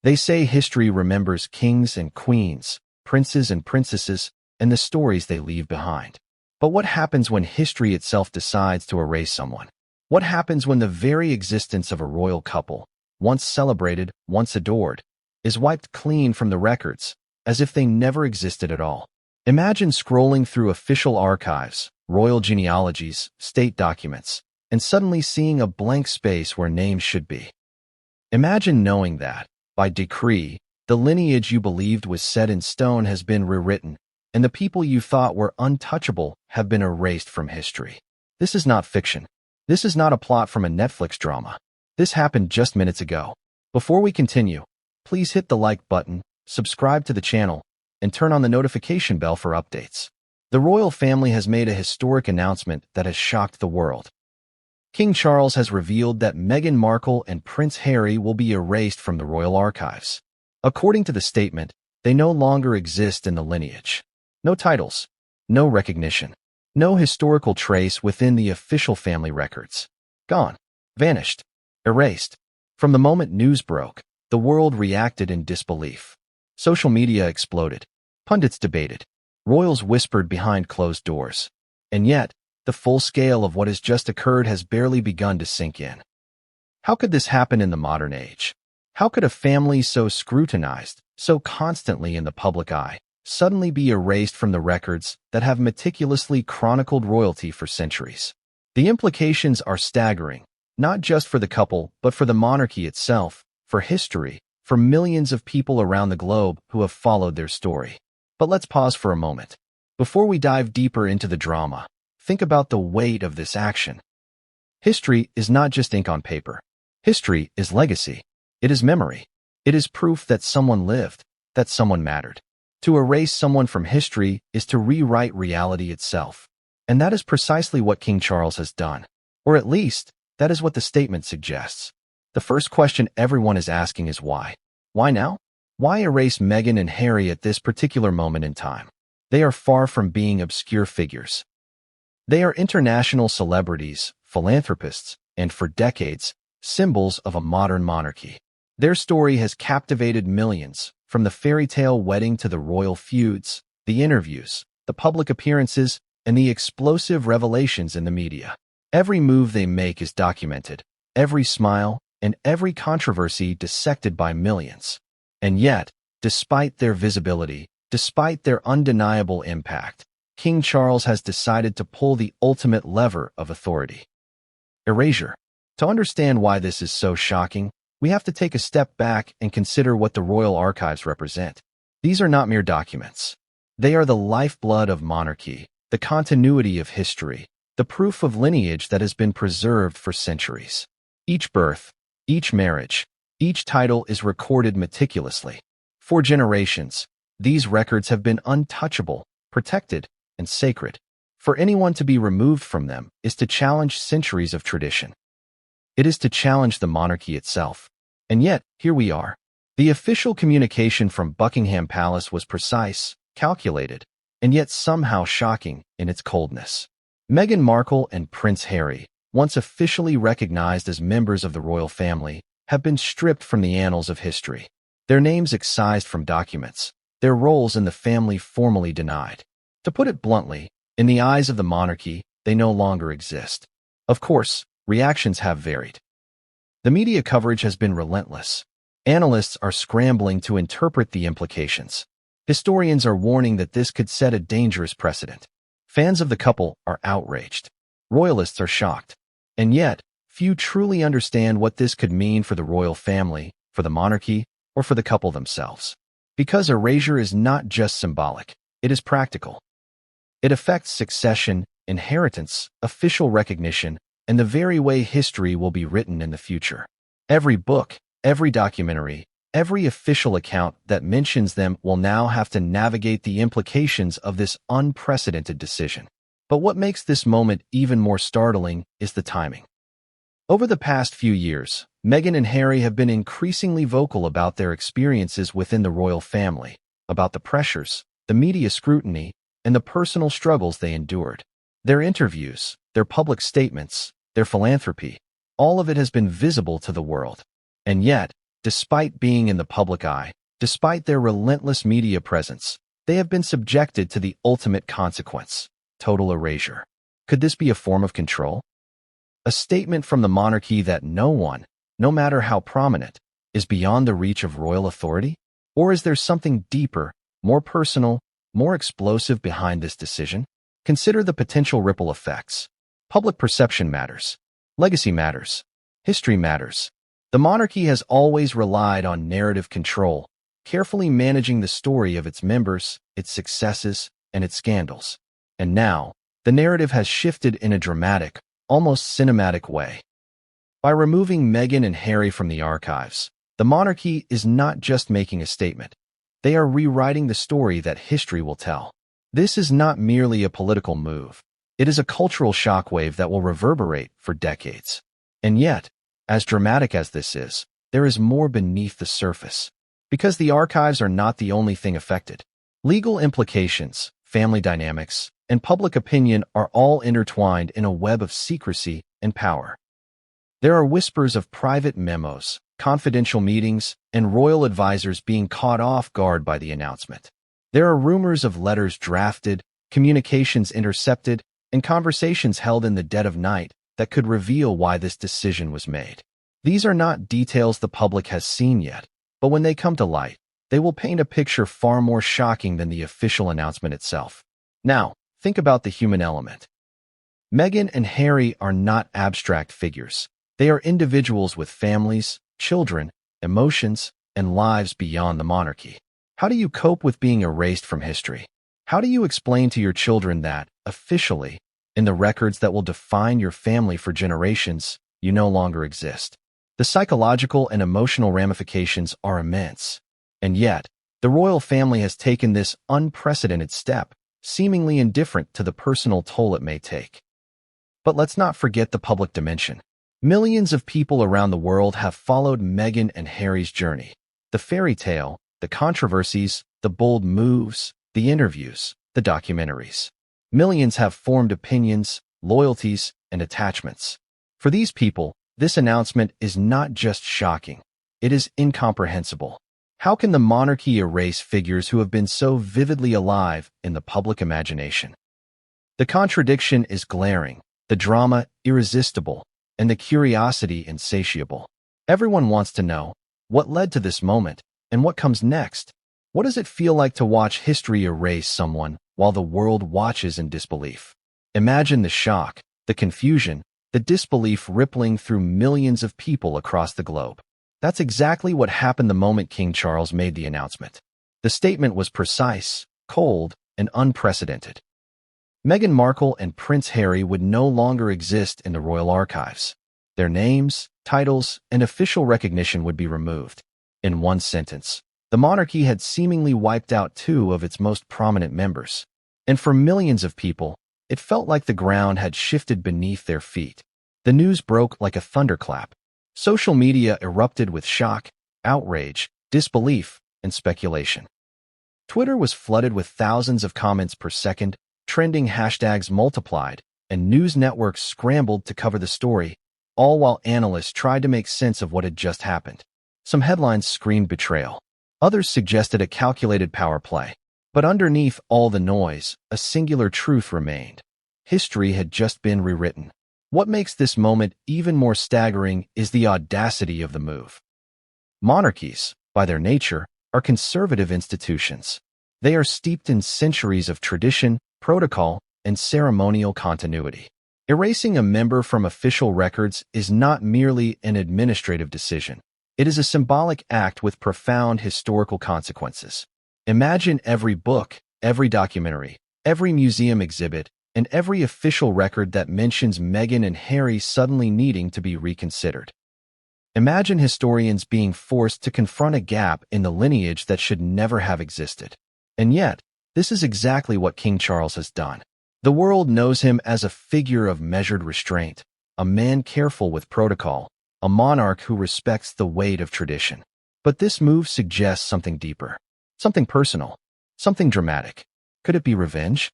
They say history remembers kings and queens, princes and princesses, and the stories they leave behind. But what happens when history itself decides to erase someone? What happens when the very existence of a royal couple, once celebrated, once adored, is wiped clean from the records, as if they never existed at all? Imagine scrolling through official archives, royal genealogies, state documents, and suddenly seeing a blank space where names should be. Imagine knowing that, by decree, the lineage you believed was set in stone has been rewritten, and the people you thought were untouchable have been erased from history. This is not fiction. This is not a plot from a Netflix drama. This happened just minutes ago. Before we continue, please hit the like button, subscribe to the channel, and turn on the notification bell for updates. The royal family has made a historic announcement that has shocked the world. King Charles has revealed that Meghan Markle and Prince Harry will be erased from the royal archives. According to the statement, they no longer exist in the lineage. No titles, no recognition, no historical trace within the official family records. Gone, vanished, erased. From the moment news broke, the world reacted in disbelief. Social media exploded. Pundits debated. Royals whispered behind closed doors. And yet, the full scale of what has just occurred has barely begun to sink in. How could this happen in the modern age? How could a family so scrutinized, so constantly in the public eye, suddenly be erased from the records that have meticulously chronicled royalty for centuries? The implications are staggering, not just for the couple, but for the monarchy itself, for history, for millions of people around the globe who have followed their story. But let's pause for a moment. Before we dive deeper into the drama, think about the weight of this action. History is not just ink on paper. History is legacy. It is memory. It is proof that someone lived, that someone mattered. To erase someone from history is to rewrite reality itself. And that is precisely what King Charles has done. Or at least, that is what the statement suggests. The first question everyone is asking is why? Why now? Why erase Meghan and Harry at this particular moment in time? They are far from being obscure figures. They are international celebrities, philanthropists, and for decades, symbols of a modern monarchy. Their story has captivated millions, from the fairy tale wedding to the royal feuds, the interviews, the public appearances, and the explosive revelations in the media. Every move they make is documented, every smile, and every controversy dissected by millions. And yet, despite their visibility, despite their undeniable impact, King Charles has decided to pull the ultimate lever of authority. Erasure. To understand why this is so shocking, we have to take a step back and consider what the royal archives represent. These are not mere documents. They are the lifeblood of monarchy, the continuity of history, the proof of lineage that has been preserved for centuries. Each birth, each marriage, each title is recorded meticulously. For generations, these records have been untouchable, protected, and sacred. For anyone to be removed from them is to challenge centuries of tradition. It is to challenge the monarchy itself. And yet, here we are. The official communication from Buckingham Palace was precise, calculated, and yet somehow shocking in its coldness. Meghan Markle and Prince Harry, once officially recognized as members of the royal family, have been stripped from the annals of history. Their names excised from documents, their roles in the family formally denied. To put it bluntly, in the eyes of the monarchy, they no longer exist. Of course, reactions have varied. The media coverage has been relentless. Analysts are scrambling to interpret the implications. Historians are warning that this could set a dangerous precedent. Fans of the couple are outraged. Royalists are shocked. And yet, few truly understand what this could mean for the royal family, for the monarchy, or for the couple themselves. Because erasure is not just symbolic, it is practical. It affects succession, inheritance, official recognition, and the very way history will be written in the future. Every book, every documentary, every official account that mentions them will now have to navigate the implications of this unprecedented decision. But what makes this moment even more startling is the timing. Over the past few years, Meghan and Harry have been increasingly vocal about their experiences within the royal family, about the pressures, the media scrutiny, and the personal struggles they endured. Their interviews, their public statements, their philanthropy, all of it has been visible to the world. And yet, Despite being in the public eye, despite their relentless media presence, they have been subjected to the ultimate consequence: total erasure. Could this be a form of control? A statement from the monarchy that no one, no matter how prominent, is beyond the reach of royal authority? Or is there something deeper, more personal, more explosive behind this decision? Consider the potential ripple effects. Public perception matters. Legacy matters. History matters. The monarchy has always relied on narrative control, carefully managing the story of its members, its successes, and its scandals. And now, the narrative has shifted in a dramatic, almost cinematic way. By removing Meghan and Harry from the archives, the monarchy is not just making a statement. They are rewriting the story that history will tell. This is not merely a political move. It is a cultural shockwave that will reverberate for decades. And yet, as dramatic as this is, there is more beneath the surface. Because the archives are not the only thing affected. Legal implications, family dynamics, and public opinion are all intertwined in a web of secrecy and power. There are whispers of private memos, confidential meetings, and royal advisors being caught off guard by the announcement. There are rumors of letters drafted, communications intercepted, and conversations held in the dead of night that could reveal why this decision was made. These are not details the public has seen yet, but when they come to light, they will paint a picture far more shocking than the official announcement itself. Now, think about the human element. Meghan and Harry are not abstract figures. They are individuals with families, children, emotions, and lives beyond the monarchy. How do you cope with being erased from history? How do you explain to your children that, officially, in the records that will define your family for generations, you no longer exist? The psychological and emotional ramifications are immense. And yet, the royal family has taken this unprecedented step, seemingly indifferent to the personal toll it may take. But let's not forget the public dimension. Millions of people around the world have followed Meghan and Harry's journey. The fairy tale, the controversies, the bold moves, the interviews, the documentaries. Millions have formed opinions, loyalties, and attachments. For these people, this announcement is not just shocking, it is incomprehensible. How can the monarchy erase figures who have been so vividly alive in the public imagination? The contradiction is glaring, the drama irresistible, and the curiosity insatiable. Everyone wants to know what led to this moment and what comes next. What does it feel like to watch history erase someone while the world watches in disbelief? Imagine the shock, the confusion, the disbelief rippling through millions of people across the globe. That's exactly what happened the moment King Charles made the announcement. The statement was precise, cold, and unprecedented. Meghan Markle and Prince Harry would no longer exist in the royal archives. Their names, titles, and official recognition would be removed. In one sentence, the monarchy had seemingly wiped out two of its most prominent members. And for millions of people, it felt like the ground had shifted beneath their feet. The news broke like a thunderclap. Social media erupted with shock, outrage, disbelief, and speculation. Twitter was flooded with thousands of comments per second, trending hashtags multiplied, and news networks scrambled to cover the story, all while analysts tried to make sense of what had just happened. Some headlines screamed betrayal. Others suggested a calculated power play. But underneath all the noise, a singular truth remained. History had just been rewritten. What makes this moment even more staggering is the audacity of the move. Monarchies, by their nature, are conservative institutions. They are steeped in centuries of tradition, protocol, and ceremonial continuity. Erasing a member from official records is not merely an administrative decision. It is a symbolic act with profound historical consequences. Imagine every book, every documentary, every museum exhibit, and every official record that mentions Meghan and Harry suddenly needing to be reconsidered. Imagine historians being forced to confront a gap in the lineage that should never have existed. And yet, this is exactly what King Charles has done. The world knows him as a figure of measured restraint, a man careful with protocol, a monarch who respects the weight of tradition. But this move suggests something deeper, something personal, something dramatic. Could it be revenge?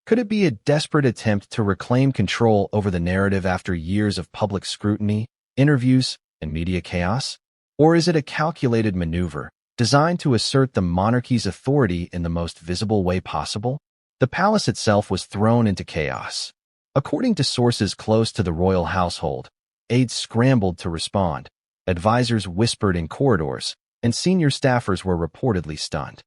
Could it be a desperate attempt to reclaim control over the narrative after years of public scrutiny, interviews, and media chaos? Or is it a calculated maneuver designed to assert the monarchy's authority in the most visible way possible? The palace itself was thrown into chaos. According to sources close to the royal household, aides scrambled to respond, advisors whispered in corridors, and senior staffers were reportedly stunned.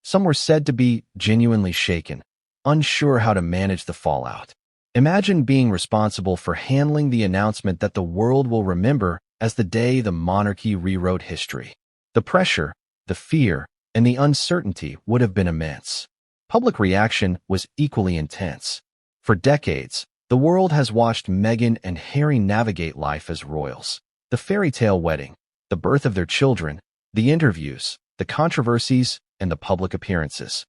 Some were said to be genuinely shaken, unsure how to manage the fallout. Imagine being responsible for handling the announcement that the world will remember as the day the monarchy rewrote history. The pressure, the fear, and the uncertainty would have been immense. Public reaction was equally intense. For decades, the world has watched Meghan and Harry navigate life as royals. The fairy tale wedding, the birth of their children, the interviews, the controversies, and the public appearances.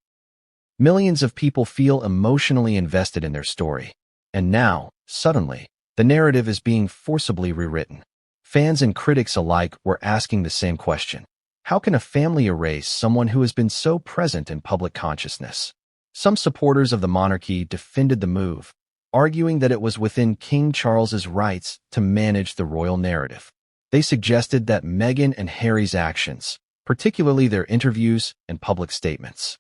Millions of people feel emotionally invested in their story. And now, suddenly, the narrative is being forcibly rewritten. Fans and critics alike were asking the same question. How can a family erase someone who has been so present in public consciousness? Some supporters of the monarchy defended the move, arguing that it was within King Charles's rights to manage the royal narrative. They suggested that Meghan and Harry's actions, particularly their interviews and public statements,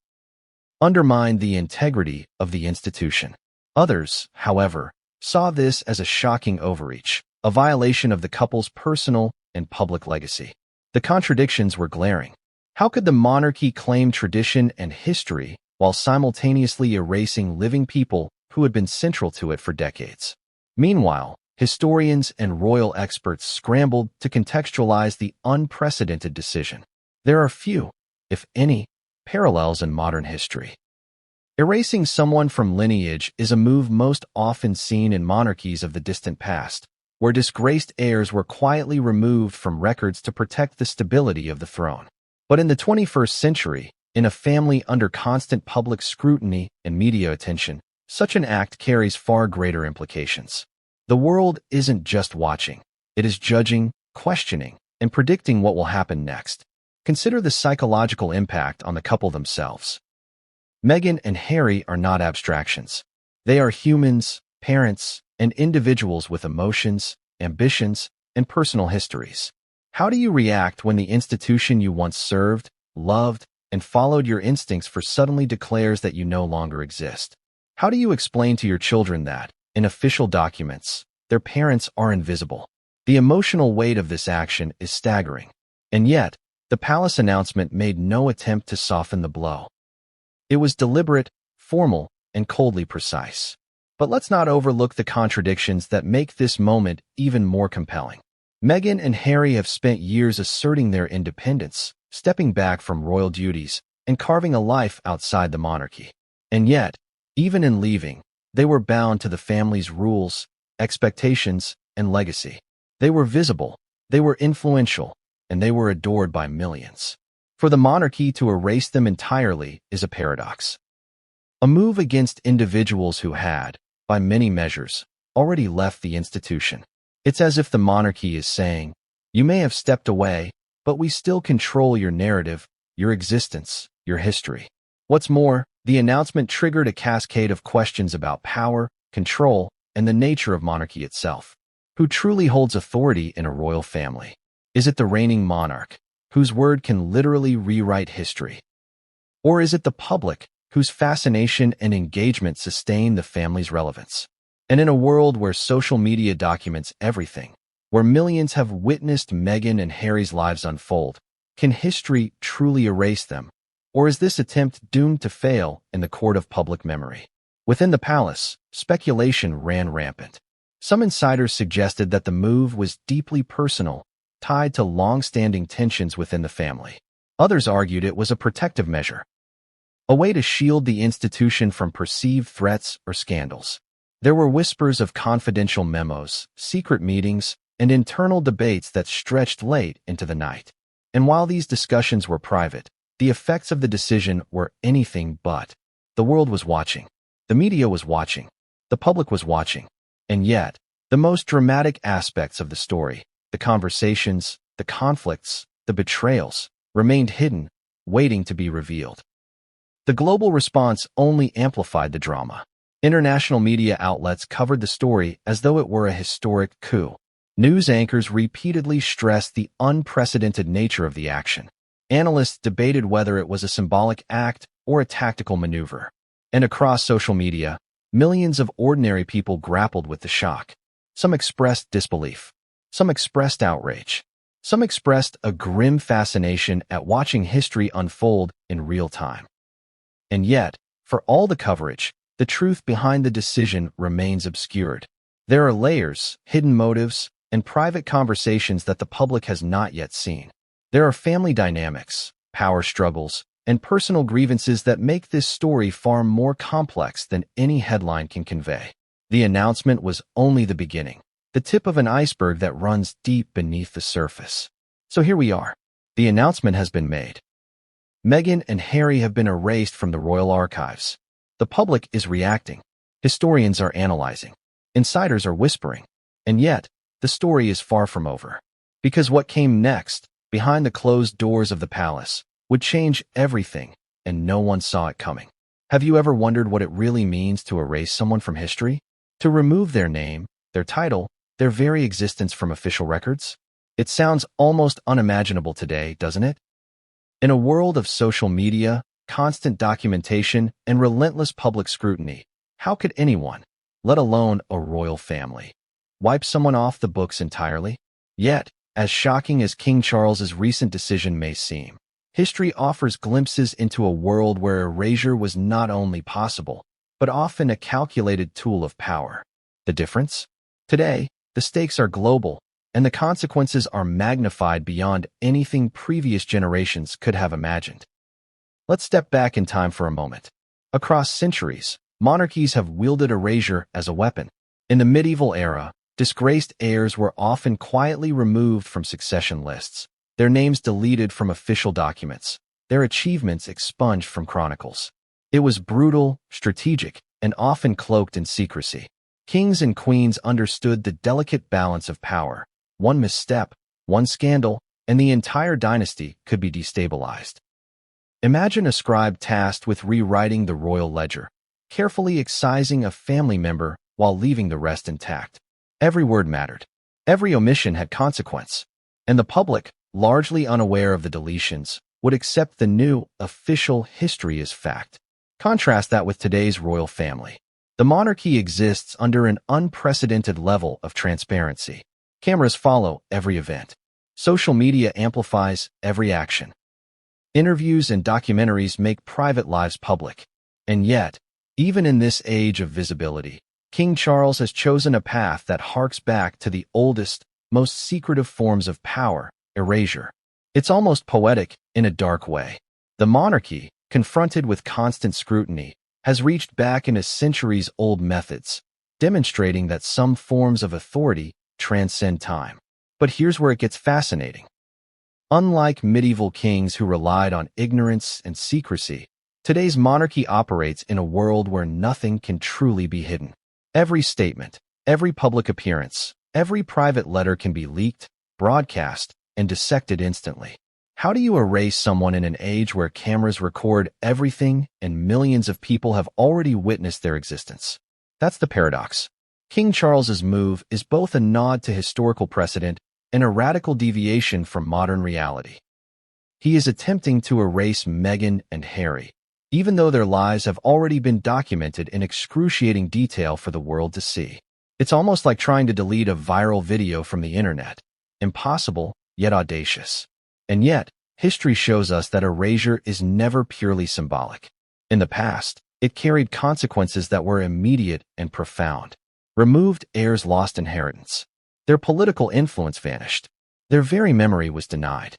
undermined the integrity of the institution. Others, however, saw this as a shocking overreach, a violation of the couple's personal and public legacy. The contradictions were glaring. How could the monarchy claim tradition and history while simultaneously erasing living people who had been central to it for decades? Meanwhile, historians and royal experts scrambled to contextualize the unprecedented decision. There are few, if any, parallels in modern history. Erasing someone from lineage is a move most often seen in monarchies of the distant past, where disgraced heirs were quietly removed from records to protect the stability of the throne. But in the 21st century, in a family under constant public scrutiny and media attention, such an act carries far greater implications. The world isn't just watching. It is judging, questioning, and predicting what will happen next. Consider the psychological impact on the couple themselves. Meghan and Harry are not abstractions. They are humans, parents, and individuals with emotions, ambitions, and personal histories. How do you react when the institution you once served, loved, and followed your instincts for suddenly declares that you no longer exist? How do you explain to your children that, in official documents, their parents are invisible? The emotional weight of this action is staggering. And yet, the palace announcement made no attempt to soften the blow. It was deliberate, formal, and coldly precise. But let's not overlook the contradictions that make this moment even more compelling. Meghan and Harry have spent years asserting their independence, stepping back from royal duties, and carving a life outside the monarchy. And yet, even in leaving, they were bound to the family's rules, expectations, and legacy. They were visible, they were influential, and they were adored by millions. For the monarchy to erase them entirely is a paradox. A move against individuals who had, by many measures, already left the institution. It's as if the monarchy is saying, you may have stepped away, but we still control your narrative, your existence, your history. What's more, the announcement triggered a cascade of questions about power, control, and the nature of monarchy itself. Who truly holds authority in a royal family? Is it the reigning monarch, whose word can literally rewrite history? Or is it the public, whose fascination and engagement sustain the family's relevance? And in a world where social media documents everything, where millions have witnessed Meghan and Harry's lives unfold, can history truly erase them? Or is this attempt doomed to fail in the court of public memory? Within the palace, speculation ran rampant. Some insiders suggested that the move was deeply personal, tied to long-standing tensions within the family. Others argued it was a protective measure, a way to shield the institution from perceived threats or scandals. There were whispers of confidential memos, secret meetings, and internal debates that stretched late into the night. And while these discussions were private, the effects of the decision were anything but. The world was watching. The media was watching. The public was watching. And yet, the most dramatic aspects of the story, the conversations, the conflicts, the betrayals, remained hidden, waiting to be revealed. The global response only amplified the drama. International media outlets covered the story as though it were a historic coup. News anchors repeatedly stressed the unprecedented nature of the action. Analysts debated whether it was a symbolic act or a tactical maneuver. And across social media, millions of ordinary people grappled with the shock. Some expressed disbelief. Some expressed outrage. Some expressed a grim fascination at watching history unfold in real time. And yet, for all the coverage, the truth behind the decision remains obscured. There are layers, hidden motives, and private conversations that the public has not yet seen. There are family dynamics, power struggles, and personal grievances that make this story far more complex than any headline can convey. The announcement was only the beginning, the tip of an iceberg that runs deep beneath the surface. So here we are. The announcement has been made. Meghan and Harry have been erased from the royal archives. The public is reacting. Historians are analyzing. Insiders are whispering. And yet, the story is far from over. Because what came next, behind the closed doors of the palace, would change everything, and no one saw it coming. Have you ever wondered what it really means to erase someone from history? To remove their name, their title, their very existence from official records? It sounds almost unimaginable today, doesn't it? In a world of social media, constant documentation, and relentless public scrutiny, how could anyone, let alone a royal family, wipe someone off the books entirely? Yet, as shocking as King Charles's recent decision may seem, history offers glimpses into a world where erasure was not only possible, but often a calculated tool of power. The difference? Today, the stakes are global, and the consequences are magnified beyond anything previous generations could have imagined. Let's step back in time for a moment. Across centuries, monarchies have wielded erasure as a weapon. In the medieval era, disgraced heirs were often quietly removed from succession lists, their names deleted from official documents, their achievements expunged from chronicles. It was brutal, strategic, and often cloaked in secrecy. Kings and queens understood the delicate balance of power. One misstep, one scandal, and the entire dynasty could be destabilized. Imagine a scribe tasked with rewriting the royal ledger, carefully excising a family member while leaving the rest intact. Every word mattered. Every omission had consequence. And the public, largely unaware of the deletions, would accept the new, official history as fact. Contrast that with today's royal family. The monarchy exists under an unprecedented level of transparency. Cameras follow every event. Social media amplifies every action. Interviews and documentaries make private lives public. And yet, even in this age of visibility, King Charles has chosen a path that harks back to the oldest, most secretive forms of power, erasure. It's almost poetic in a dark way. The monarchy, confronted with constant scrutiny, has reached back into centuries-old methods, demonstrating that some forms of authority transcend time. But here's where it gets fascinating. Unlike medieval kings who relied on ignorance and secrecy, today's monarchy operates in a world where nothing can truly be hidden. Every statement, every public appearance, every private letter can be leaked, broadcast, and dissected instantly. How do you erase someone in an age where cameras record everything and millions of people have already witnessed their existence? That's the paradox. King Charles's move is both a nod to historical precedent and a radical deviation from modern reality. He is attempting to erase Meghan and Harry, even though their lives have already been documented in excruciating detail for the world to see. It's almost like trying to delete a viral video from the internet. Impossible, yet audacious. And yet, history shows us that erasure is never purely symbolic. In the past, it carried consequences that were immediate and profound. Removed heirs lost inheritance. Their political influence vanished. Their very memory was denied.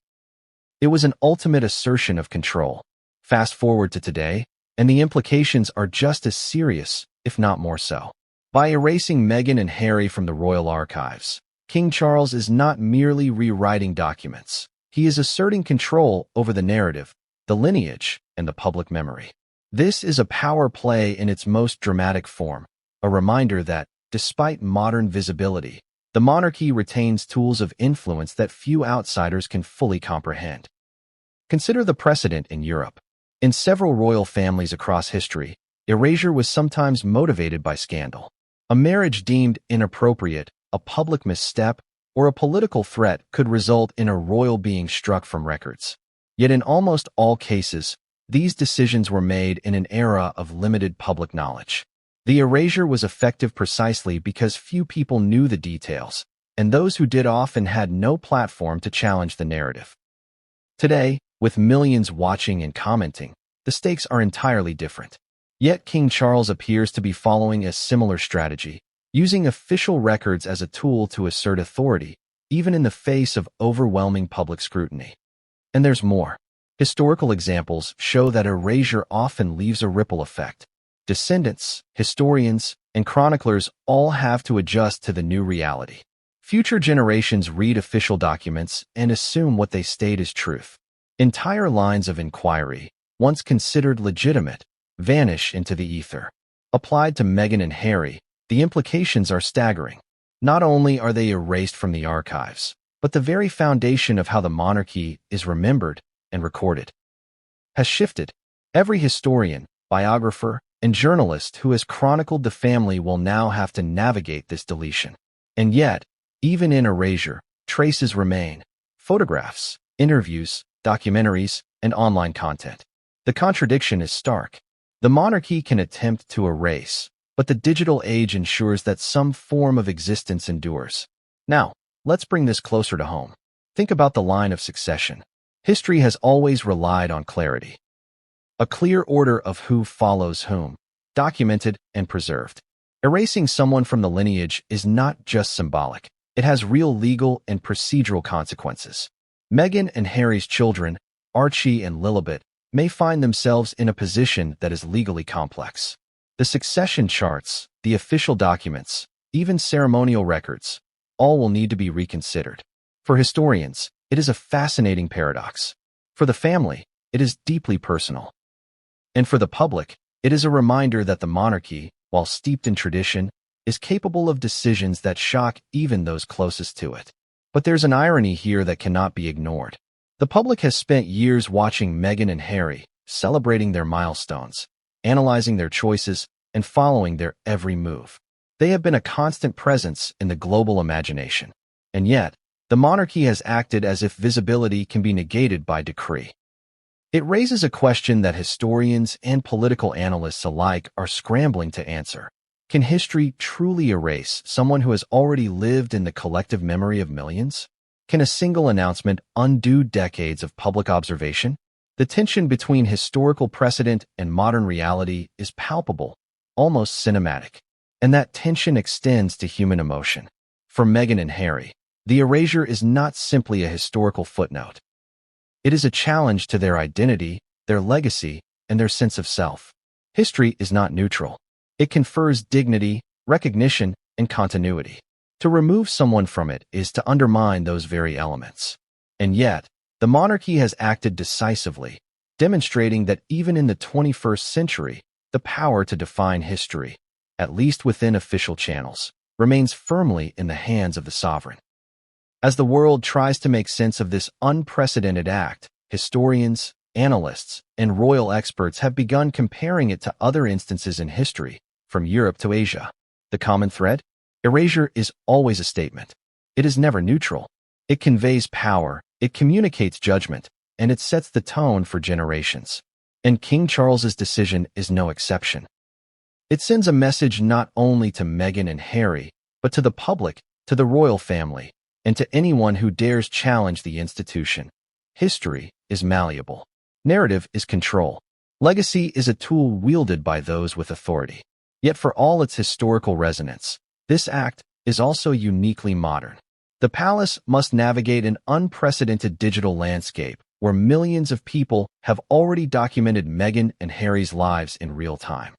It was an ultimate assertion of control. Fast forward to today, and the implications are just as serious, if not more so. By erasing Meghan and Harry from the royal archives, King Charles is not merely rewriting documents. He is asserting control over the narrative, the lineage, and the public memory. This is a power play in its most dramatic form, a reminder that, despite modern visibility, the monarchy retains tools of influence that few outsiders can fully comprehend. Consider the precedent in Europe. In several royal families across history, erasure was sometimes motivated by scandal. A marriage deemed inappropriate, a public misstep, or a political threat could result in a royal being struck from records. Yet in almost all cases, these decisions were made in an era of limited public knowledge. The erasure was effective precisely because few people knew the details, and those who did often had no platform to challenge the narrative. Today, with millions watching and commenting, the stakes are entirely different. Yet King Charles appears to be following a similar strategy, using official records as a tool to assert authority, even in the face of overwhelming public scrutiny. And there's more. Historical examples show that erasure often leaves a ripple effect. Descendants, historians, and chroniclers all have to adjust to the new reality. Future generations read official documents and assume what they state is truth. Entire lines of inquiry, once considered legitimate, vanish into the ether. Applied to Meghan and Harry, the implications are staggering. Not only are they erased from the archives, but the very foundation of how the monarchy is remembered and recorded has shifted. Every historian, biographer, and journalist who has chronicled the family will now have to navigate this deletion. And yet, even in erasure, traces remain: photographs, interviews, documentaries, and online content. The contradiction is stark. The monarchy can attempt to erase, but the digital age ensures that some form of existence endures. Now, let's bring this closer to home. Think about the line of succession. History has always relied on clarity. A clear order of who follows whom, documented and preserved. Erasing someone from the lineage is not just symbolic. It has real legal and procedural consequences. Meghan and Harry's children, Archie and Lilibet, may find themselves in a position that is legally complex. The succession charts, the official documents, even ceremonial records, all will need to be reconsidered. For historians, it is a fascinating paradox. For the family, it is deeply personal. And for the public, it is a reminder that the monarchy, while steeped in tradition, is capable of decisions that shock even those closest to it. But there's an irony here that cannot be ignored. The public has spent years watching Meghan and Harry, celebrating their milestones, analyzing their choices, and following their every move. They have been a constant presence in the global imagination. And yet, the monarchy has acted as if visibility can be negated by decree. It raises a question that historians and political analysts alike are scrambling to answer. Can history truly erase someone who has already lived in the collective memory of millions? Can a single announcement undo decades of public observation? The tension between historical precedent and modern reality is palpable, almost cinematic. And that tension extends to human emotion. For Meghan and Harry, the erasure is not simply a historical footnote. It is a challenge to their identity, their legacy, and their sense of self. History is not neutral. It confers dignity, recognition, and continuity. To remove someone from it is to undermine those very elements. And yet, the monarchy has acted decisively, demonstrating that even in the 21st century, the power to define history, at least within official channels, remains firmly in the hands of the sovereign. As the world tries to make sense of this unprecedented act, historians, analysts, and royal experts have begun comparing it to other instances in history, from Europe to Asia. The common thread? Erasure is always a statement. It is never neutral. It conveys power, it communicates judgment, and it sets the tone for generations. And King Charles's decision is no exception. It sends a message not only to Meghan and Harry, but to the public, to the royal family, and to anyone who dares challenge the institution. History is malleable. Narrative is control. Legacy is a tool wielded by those with authority. Yet for all its historical resonance, this act is also uniquely modern. The palace must navigate an unprecedented digital landscape where millions of people have already documented Meghan and Harry's lives in real time.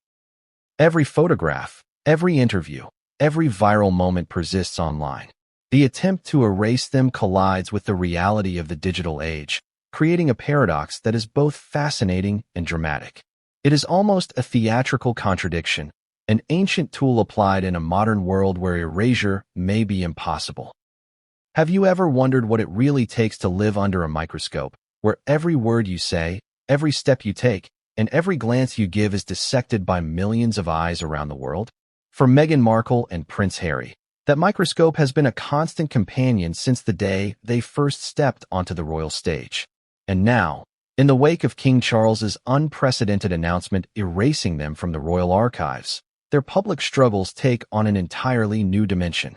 Every photograph, every interview, every viral moment persists online. The attempt to erase them collides with the reality of the digital age, creating a paradox that is both fascinating and dramatic. It is almost a theatrical contradiction, an ancient tool applied in a modern world where erasure may be impossible. Have you ever wondered what it really takes to live under a microscope, where every word you say, every step you take, and every glance you give is dissected by millions of eyes around the world? For Meghan Markle and Prince Harry, That microscope has been a constant companion since the day they first stepped onto the royal stage. And now, in the wake of King Charles's unprecedented announcement erasing them from the royal archives, their public struggles take on an entirely new dimension.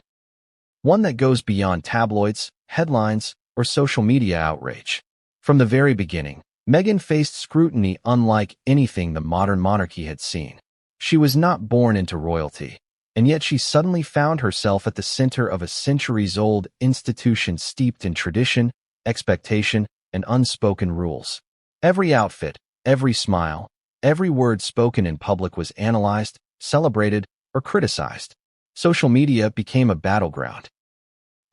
One that goes beyond tabloids, headlines, or social media outrage. From the very beginning, Meghan faced scrutiny unlike anything the modern monarchy had seen. She was not born into royalty, and yet she suddenly found herself at the center of a centuries-old institution steeped in tradition, expectation, and unspoken rules. Every outfit, every smile, every word spoken in public was analyzed, celebrated, or criticized. Social media became a battleground.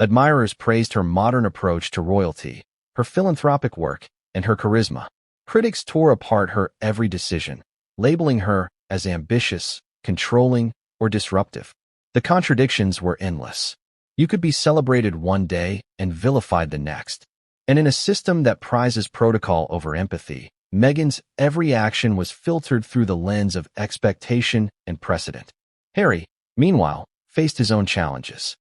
Admirers praised her modern approach to royalty, her philanthropic work, and her charisma. Critics tore apart her every decision, labeling her as ambitious, controlling, or disruptive. The contradictions were endless. You could be celebrated one day and vilified the next. And in a system that prizes protocol over empathy, Meghan's every action was filtered through the lens of expectation and precedent. Harry, meanwhile, faced his own challenges.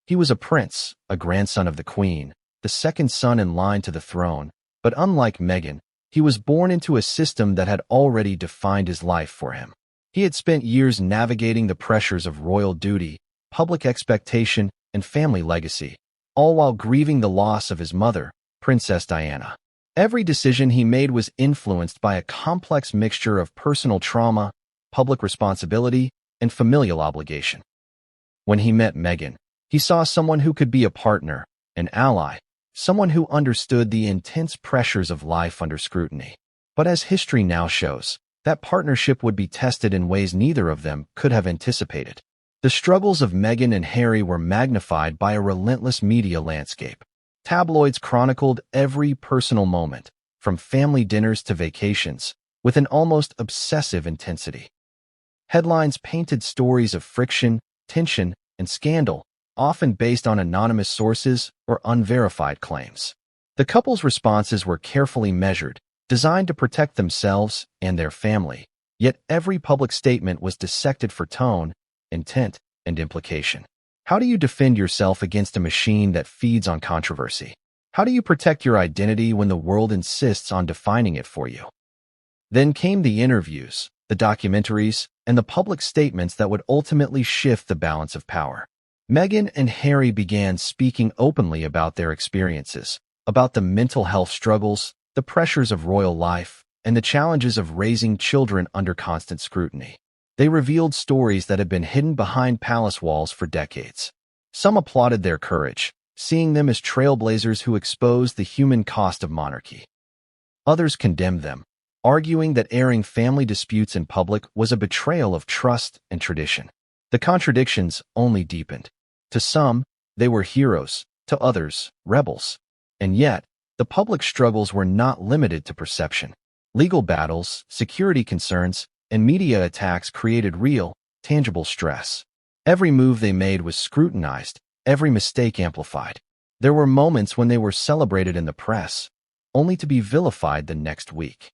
He was a prince, a grandson of the Queen, the second son in line to the throne, but unlike Meghan, he was born into a system that had already defined his life for him. He had spent years navigating the pressures of royal duty, public expectation, and family legacy, all while grieving the loss of his mother, Princess Diana. Every decision he made was influenced by a complex mixture of personal trauma, public responsibility, and familial obligation. When he met Meghan, he saw someone who could be a partner, an ally, someone who understood the intense pressures of life under scrutiny. But as history now shows, that partnership would be tested in ways neither of them could have anticipated. The struggles of Meghan and Harry were magnified by a relentless media landscape. Tabloids chronicled every personal moment, from family dinners to vacations, with an almost obsessive intensity. Headlines painted stories of friction, tension, and scandal, often based on anonymous sources or unverified claims. The couple's responses were carefully measured, designed to protect themselves and their family, yet every public statement was dissected for tone, intent, and implication. How do you defend yourself against a machine that feeds on controversy? How do you protect your identity when the world insists on defining it for you? Then came the interviews, the documentaries, and the public statements that would ultimately shift the balance of power. Meghan and Harry began speaking openly about their experiences, about the mental health struggles, the pressures of royal life, and the challenges of raising children under constant scrutiny. They revealed stories that had been hidden behind palace walls for decades. Some applauded their courage, seeing them as trailblazers who exposed the human cost of monarchy. Others condemned them, arguing that airing family disputes in public was a betrayal of trust and tradition. The contradictions only deepened. To some, they were heroes, to others, rebels. And yet, the public struggles were not limited to perception. Legal battles, security concerns, and media attacks created real, tangible stress. Every move they made was scrutinized, every mistake amplified. There were moments when they were celebrated in the press, only to be vilified the next week.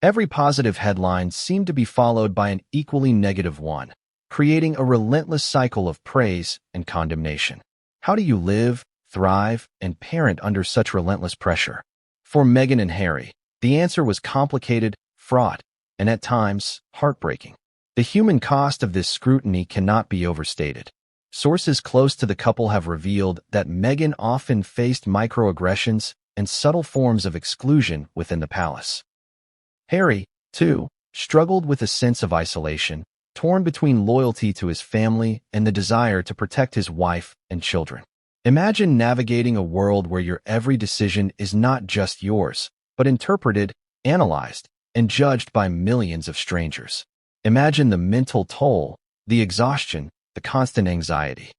Every positive headline seemed to be followed by an equally negative one, creating a relentless cycle of praise and condemnation. How do you live, thrive, and parent under such relentless pressure? For Meghan and Harry, the answer was complicated, fraught, and at times, heartbreaking. The human cost of this scrutiny cannot be overstated. Sources close to the couple have revealed that Meghan often faced microaggressions and subtle forms of exclusion within the palace. Harry, too, struggled with a sense of isolation, torn between loyalty to his family and the desire to protect his wife and children. Imagine navigating a world where your every decision is not just yours, but interpreted, analyzed, and judged by millions of strangers. Imagine the mental toll, the exhaustion, the constant anxiety.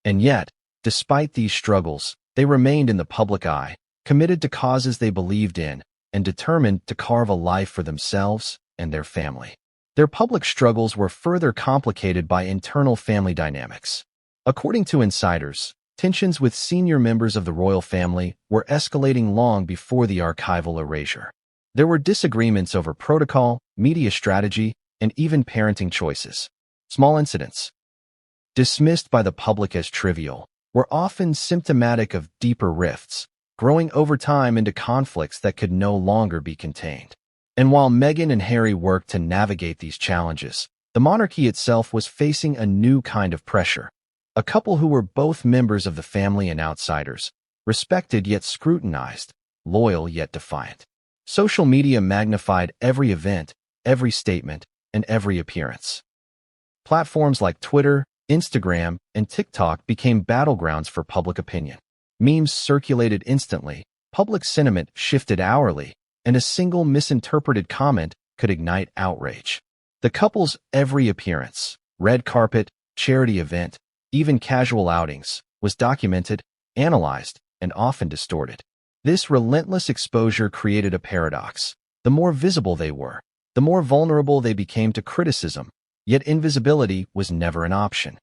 And yet, despite these struggles, they remained in the public eye, committed to causes they believed in, and determined to carve a life for themselves and their family. Their public struggles were further complicated by internal family dynamics. According to insiders, tensions with senior members of the royal family were escalating long before the archival erasure. There were disagreements over protocol, media strategy, and even parenting choices. Small incidents dismissed by the public as trivial, were often symptomatic of deeper rifts, growing over time into conflicts that could no longer be contained. And while Meghan and Harry worked to navigate these challenges, the monarchy itself was facing a new kind of pressure. A couple who were both members of the family and outsiders, respected yet scrutinized, loyal yet defiant. Social media magnified every event, every statement, and every appearance. Platforms like Twitter, Instagram, and TikTok became battlegrounds for public opinion. Memes circulated instantly, public sentiment shifted hourly, and a single misinterpreted comment could ignite outrage. The couple's every appearance, red carpet, charity event, even casual outings, was documented, analyzed, and often distorted. This relentless exposure created a paradox. The more visible they were, the more vulnerable they became to criticism, yet invisibility was never an option.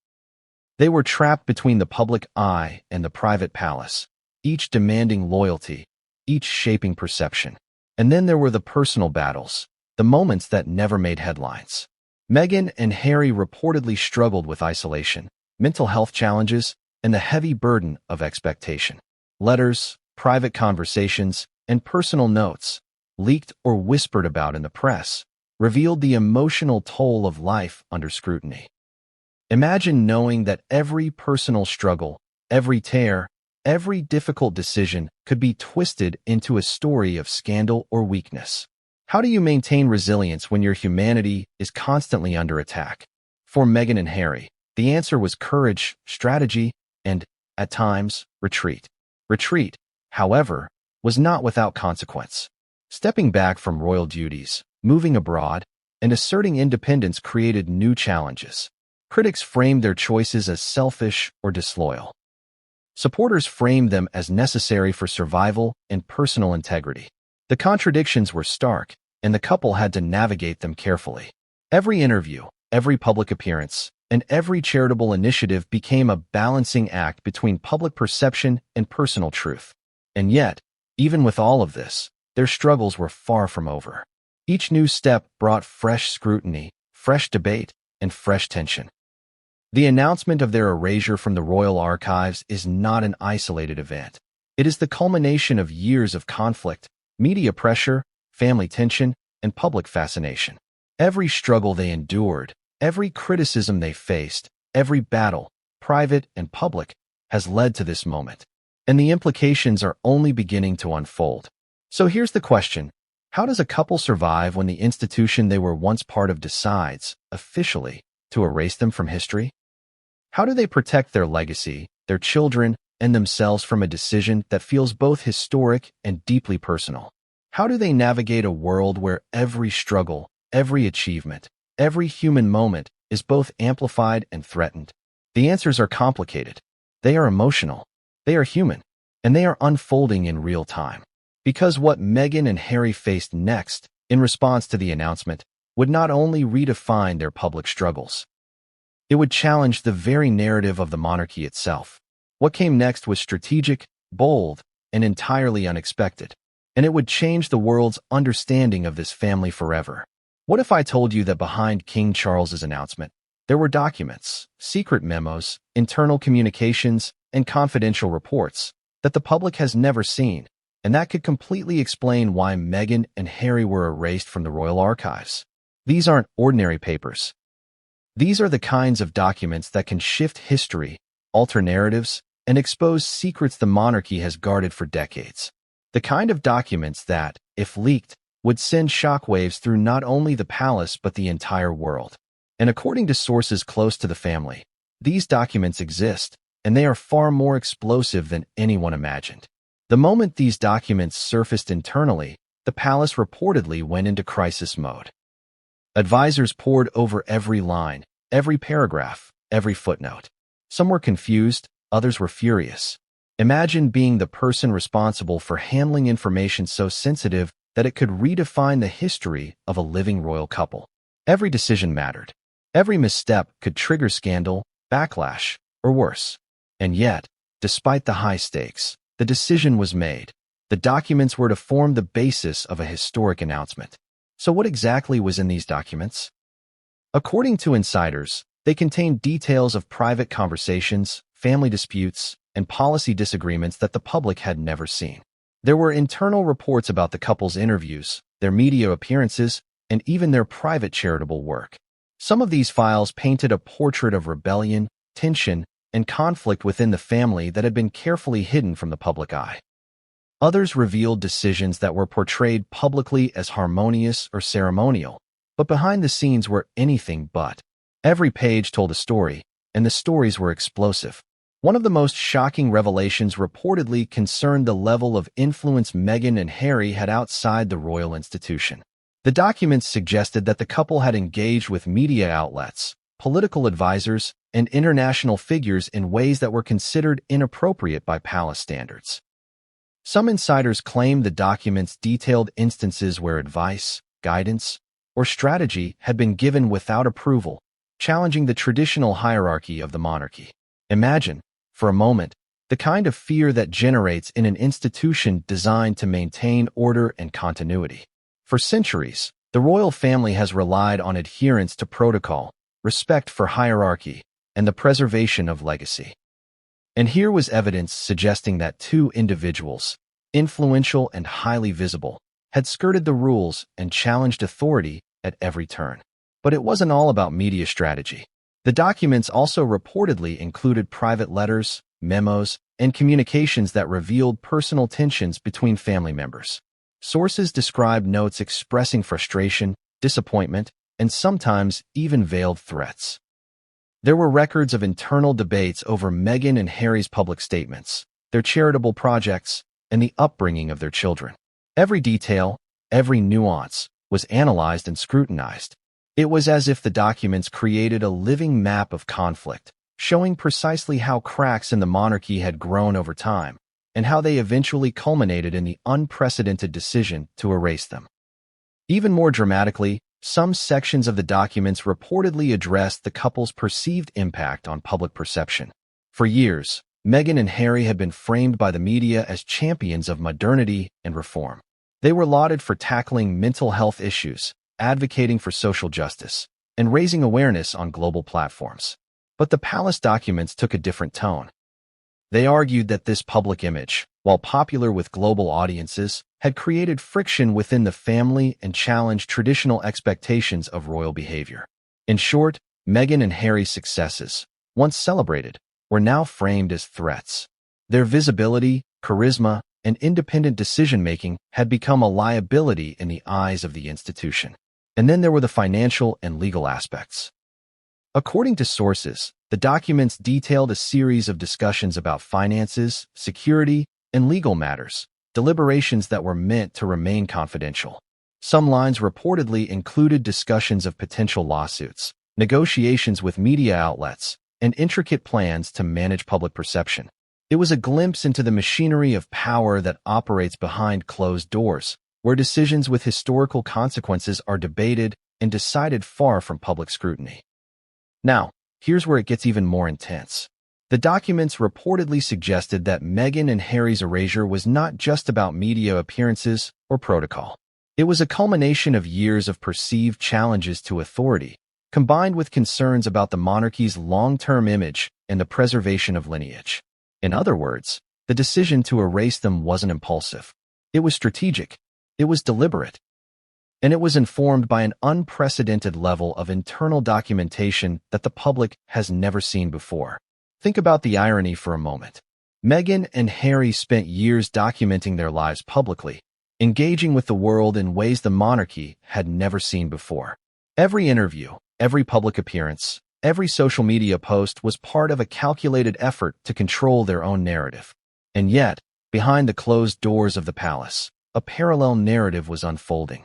They were trapped between the public eye and the private palace, each demanding loyalty, each shaping perception. And then there were the personal battles, the moments that never made headlines. Meghan and Harry reportedly struggled with isolation, mental health challenges, and the heavy burden of expectation. Letters, private conversations, and personal notes, leaked or whispered about in the press, revealed the emotional toll of life under scrutiny. Imagine knowing that every personal struggle, every tear, every difficult decision could be twisted into a story of scandal or weakness. How do you maintain resilience when your humanity is constantly under attack? For Meghan and Harry, the answer was courage, strategy, and, at times, retreat. Retreat, however, was not without consequence. Stepping back from royal duties, moving abroad, and asserting independence created new challenges. Critics framed their choices as selfish or disloyal. Supporters framed them as necessary for survival and personal integrity. The contradictions were stark, and the couple had to navigate them carefully. Every interview, every public appearance, and every charitable initiative became a balancing act between public perception and personal truth. And yet, even with all of this, their struggles were far from over. Each new step brought fresh scrutiny, fresh debate, and fresh tension. The announcement of their erasure from the royal archives is not an isolated event. It is the culmination of years of conflict, media pressure, family tension, and public fascination. Every struggle they endured, every criticism they faced, every battle, private and public, has led to this moment. And the implications are only beginning to unfold. So here's the question. How does a couple survive when the institution they were once part of decides, officially, to erase them from history? How do they protect their legacy, their children, and themselves from a decision that feels both historic and deeply personal? How do they navigate a world where every struggle, every achievement, every human moment is both amplified and threatened? The answers are complicated. They are emotional. They are human. And they are unfolding in real time. Because what Meghan and Harry faced next, in response to the announcement, would not only redefine their public struggles, it would challenge the very narrative of the monarchy itself. What came next was strategic, bold, and entirely unexpected. And it would change the world's understanding of this family forever. What if I told you that behind King Charles's announcement, there were documents, secret memos, internal communications, and confidential reports that the public has never seen, and that could completely explain why Meghan and Harry were erased from the royal archives? These aren't ordinary papers. These are the kinds of documents that can shift history, alter narratives, and expose secrets the monarchy has guarded for decades. The kind of documents that, if leaked, would send shockwaves through not only the palace but the entire world. And according to sources close to the family, these documents exist, and they are far more explosive than anyone imagined. The moment these documents surfaced internally, the palace reportedly went into crisis mode. Advisors pored over every line, every paragraph, every footnote. Some were confused, others were furious. Imagine being the person responsible for handling information so sensitive that it could redefine the history of a living royal couple. Every decision mattered. Every misstep could trigger scandal, backlash, or worse. And yet, despite the high stakes, the decision was made. The documents were to form the basis of a historic announcement. So what exactly was in these documents? According to insiders, They contained details of private conversations, family disputes, and policy disagreements that the public had never seen. There were internal reports about the couple's interviews, their media appearances, and even their private charitable work. Some of these files painted a portrait of rebellion, tension, and conflict within the family that had been carefully hidden from the public eye. Others revealed decisions that were portrayed publicly as harmonious or ceremonial, but behind the scenes were anything but. Every page told a story, and the stories were explosive. One of the most shocking revelations reportedly concerned the level of influence Meghan and Harry had outside the royal institution. The documents suggested that the couple had engaged with media outlets, political advisors, and international figures in ways that were considered inappropriate by palace standards. Some insiders claimed the documents detailed instances where advice, guidance, or strategy had been given without approval, challenging the traditional hierarchy of the monarchy. Imagine, for a moment, the kind of fear that generates in an institution designed to maintain order and continuity. For centuries, the royal family has relied on adherence to protocol, respect for hierarchy, and the preservation of legacy. And here was evidence suggesting that two individuals, influential and highly visible, had skirted the rules and challenged authority at every turn. But it wasn't all about media strategy. The documents also reportedly included private letters, memos, and communications that revealed personal tensions between family members. Sources described notes expressing frustration, disappointment, and sometimes even veiled threats. There were records of internal debates over Meghan and Harry's public statements, their charitable projects, and the upbringing of their children. Every detail, every nuance, was analyzed and scrutinized. It was as if the documents created a living map of conflict, showing precisely how cracks in the monarchy had grown over time, and how they eventually culminated in the unprecedented decision to erase them. Even more dramatically, some sections of the documents reportedly addressed the couple's perceived impact on public perception. For years, Meghan and Harry had been framed by the media as champions of modernity and reform. They were lauded for tackling mental health issues, advocating for social justice, and raising awareness on global platforms. But the palace documents took a different tone. They argued that this public image, while popular with global audiences, had created friction within the family and challenged traditional expectations of royal behavior. In short, Meghan and Harry's successes, once celebrated, were now framed as threats. Their visibility, charisma, and independent decision-making had become a liability in the eyes of the institution. And then there were the financial and legal aspects. According to sources, the documents detailed a series of discussions about finances, security, and legal matters, deliberations that were meant to remain confidential. Some lines reportedly included discussions of potential lawsuits, negotiations with media outlets, and intricate plans to manage public perception. It was a glimpse into the machinery of power that operates behind closed doors, where decisions with historical consequences are debated and decided far from public scrutiny. Now, here's where it gets even more intense. The documents reportedly suggested that Meghan and Harry's erasure was not just about media appearances or protocol. It was a culmination of years of perceived challenges to authority, combined with concerns about the monarchy's long-term image and the preservation of lineage. In other words, the decision to erase them wasn't impulsive. It was strategic. It was deliberate. And it was informed by an unprecedented level of internal documentation that the public has never seen before. Think about the irony for a moment. Meghan and Harry spent years documenting their lives publicly, engaging with the world in ways the monarchy had never seen before. Every interview, every public appearance, every social media post was part of a calculated effort to control their own narrative. And yet, behind the closed doors of the palace, a parallel narrative was unfolding.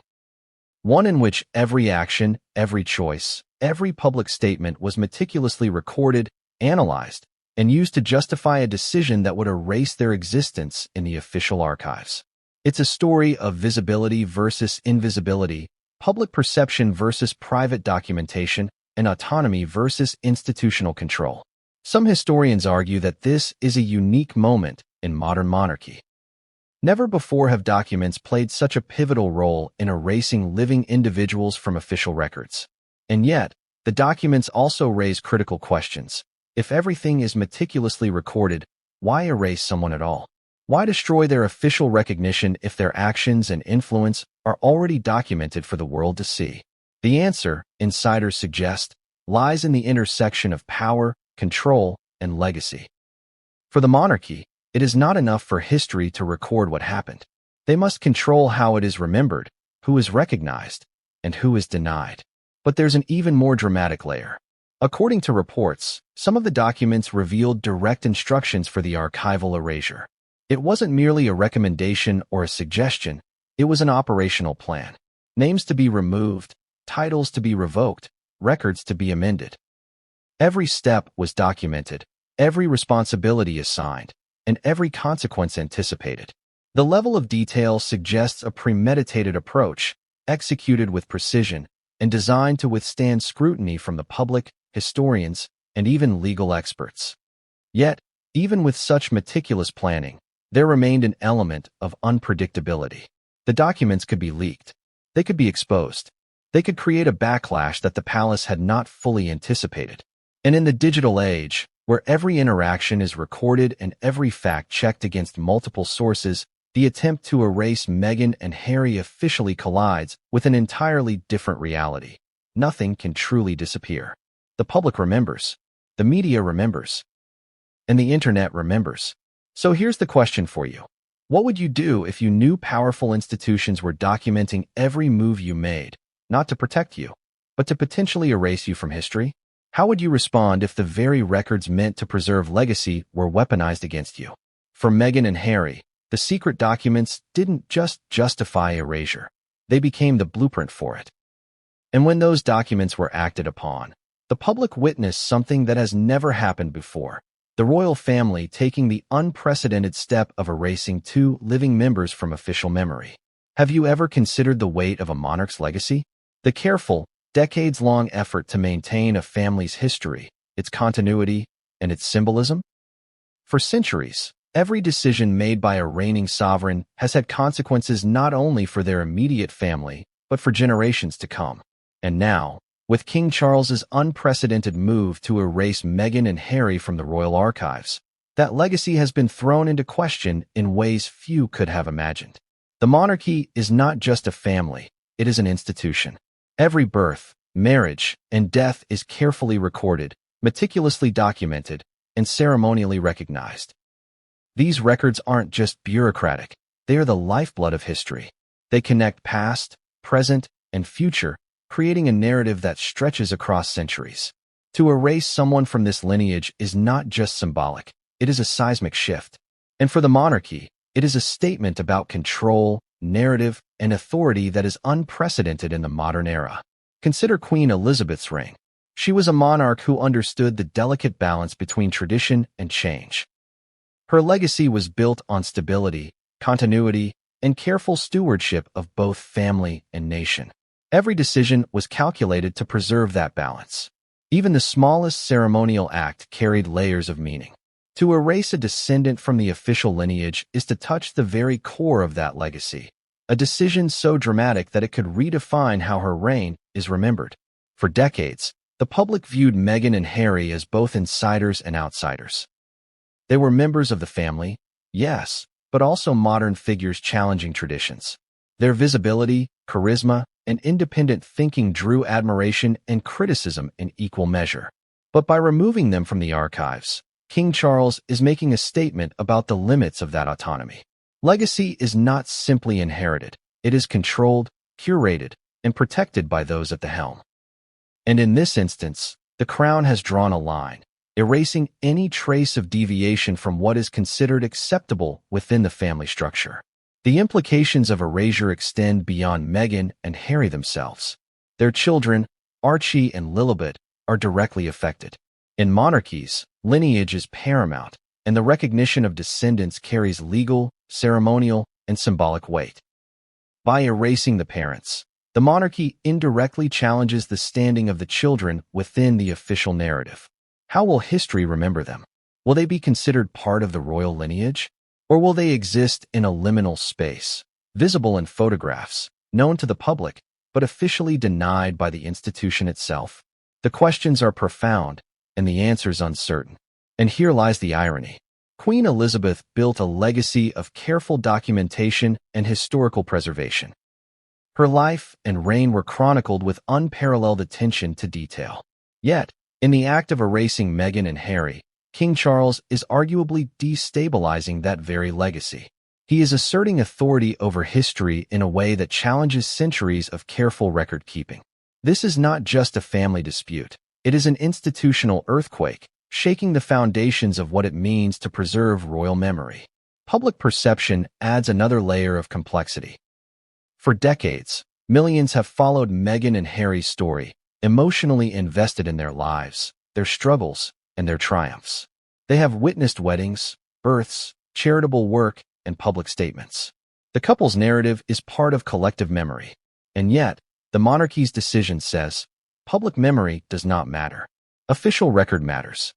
One in which every action, every choice, every public statement was meticulously recorded, analyzed, and used to justify a decision that would erase their existence in the official archives. It's a story of visibility versus invisibility, public perception versus private documentation, and autonomy versus institutional control. Some historians argue that this is a unique moment in modern monarchy. Never before have documents played such a pivotal role in erasing living individuals from official records. And yet, The documents also raise critical questions. If everything is meticulously recorded, why erase someone at all? Why destroy their official recognition if their actions and influence are already documented for the world to see? The answer, insiders suggest, lies in the intersection of power, control, and legacy. For the monarchy, it is not enough for history to record what happened. They must control how it is remembered, who is recognized, and who is denied. But there's an even more dramatic layer. According to reports, some of the documents revealed direct instructions for the archival erasure. It wasn't merely a recommendation or a suggestion, it was an operational plan. Names to be removed, titles to be revoked, records to be amended. Every step was documented, every responsibility assigned, and every consequence anticipated. The level of detail suggests a premeditated approach, executed with precision, and designed to withstand scrutiny from the public, historians, and even legal experts. Yet, even with such meticulous planning, there remained an element of unpredictability. The documents could be leaked. They could be exposed. They could create a backlash that the palace had not fully anticipated. And in the digital age, where every interaction is recorded and every fact checked against multiple sources, the attempt to erase Meghan and Harry officially collides with an entirely different reality. Nothing can truly disappear. The public remembers, the media remembers, and the internet remembers. So here's the question for you. What would you do if you knew powerful institutions were documenting every move you made, not to protect you, but to potentially erase you from history? How would you respond if the very records meant to preserve legacy were weaponized against you? For Meghan and Harry, the secret documents didn't just justify erasure. They became the blueprint for it. And when those documents were acted upon, the public witnessed something that has never happened before. The royal family taking the unprecedented step of erasing two living members from official memory. Have you ever considered the weight of a monarch's legacy? The careful, decades-long effort to maintain a family's history, its continuity, and its symbolism? For centuries, every decision made by a reigning sovereign has had consequences not only for their immediate family, but for generations to come. And now, with King Charles's unprecedented move to erase Meghan and Harry from the royal archives, that legacy has been thrown into question in ways few could have imagined. The monarchy is not just a family, it is an institution. Every birth, marriage, and death is carefully recorded, meticulously documented, and ceremonially recognized. These records aren't just bureaucratic, they are the lifeblood of history. They connect past, present, and future, creating a narrative that stretches across centuries. To erase someone from this lineage is not just symbolic, it is a seismic shift. And for the monarchy, it is a statement about control, narrative, and authority that is unprecedented in the modern era. Consider Queen Elizabeth's reign. She was a monarch who understood the delicate balance between tradition and change. Her legacy was built on stability, continuity, and careful stewardship of both family and nation. Every decision was calculated to preserve that balance. Even the smallest ceremonial act carried layers of meaning. To erase a descendant from the official lineage is to touch the very core of that legacy, a decision so dramatic that it could redefine how her reign is remembered. For decades, the public viewed Meghan and Harry as both insiders and outsiders. They were members of the family, yes, but also modern figures challenging traditions. Their visibility, charisma, and independent thinking drew admiration and criticism in equal measure. But by removing them from the archives, King Charles is making a statement about the limits of that autonomy. Legacy is not simply inherited, it is controlled, curated, and protected by those at the helm. And in this instance, the crown has drawn a line, erasing any trace of deviation from what is considered acceptable within the family structure. The implications of erasure extend beyond Meghan and Harry themselves. Their children, Archie and Lilibet, are directly affected. In monarchies, lineage is paramount, and the recognition of descendants carries legal, ceremonial, and symbolic weight. By erasing the parents, the monarchy indirectly challenges the standing of the children within the official narrative. How will history remember them? Will they be considered part of the royal lineage? Or will they exist in a liminal space, visible in photographs, known to the public, but officially denied by the institution itself? The questions are profound, and the answers uncertain. And here lies the irony. Queen Elizabeth built a legacy of careful documentation and historical preservation. Her life and reign were chronicled with unparalleled attention to detail. Yet, in the act of erasing Meghan and Harry, King Charles is arguably destabilizing that very legacy. He is asserting authority over history in a way that challenges centuries of careful record-keeping. This is not just a family dispute. It is an institutional earthquake, shaking the foundations of what it means to preserve royal memory. Public perception adds another layer of complexity. For decades, millions have followed Meghan and Harry's story, emotionally invested in their lives, their struggles, and their triumphs. They have witnessed weddings, births, charitable work, and public statements. The couple's narrative is part of collective memory. And yet, the monarchy's decision says, public memory does not matter. Official record matters.